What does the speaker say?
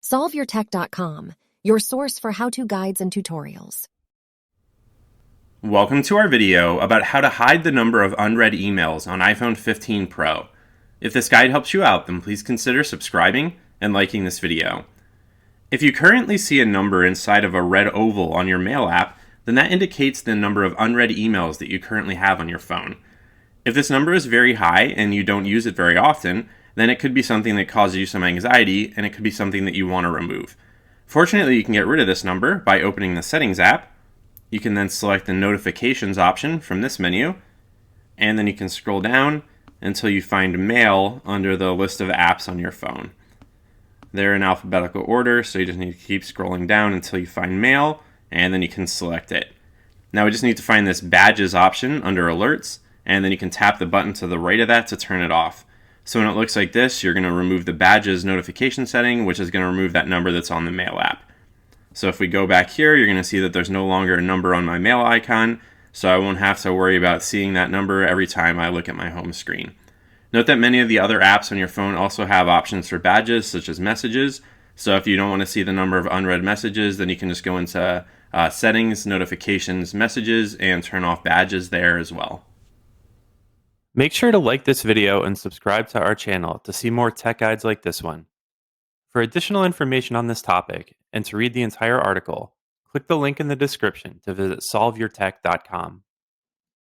SolveYourTech.com, your source for how-to guides and tutorials. Welcome to our video about how to hide the number of unread emails on iPhone 15 Pro. If this guide helps you out, then please consider subscribing and liking this video. If you currently see a number inside of a red oval on your Mail app, then that indicates the number of unread emails that you currently have on your phone. If this number is very high and you don't use it very often, then it could be something that causes you some anxiety, and it could be something that you want to remove. Fortunately, you can get rid of this number by opening the Settings app. You can then select the Notifications option from this menu, and then you can scroll down until you find Mail under the list of apps on your phone. They're in alphabetical order, so you just need to keep scrolling down until you find Mail, and then you can select it. Now we just need to find this Badges option under Alerts, and then you can tap the button to the right of that to turn it off. So when it looks like this, you're going to remove the Badges notification setting, which is going to remove that number that's on the Mail app. So if we go back here, you're going to see that there's no longer a number on my Mail icon, so I won't have to worry about seeing that number every time I look at my home screen. Note that many of the other apps on your phone also have options for badges, such as messages. So if you don't want to see the number of unread messages, then you can just go into Settings, Notifications, Messages, and turn off badges there as well. Make sure to like this video and subscribe to our channel to see more tech guides like this one. For additional information on this topic and to read the entire article, click the link in the description to visit SolveYourTech.com.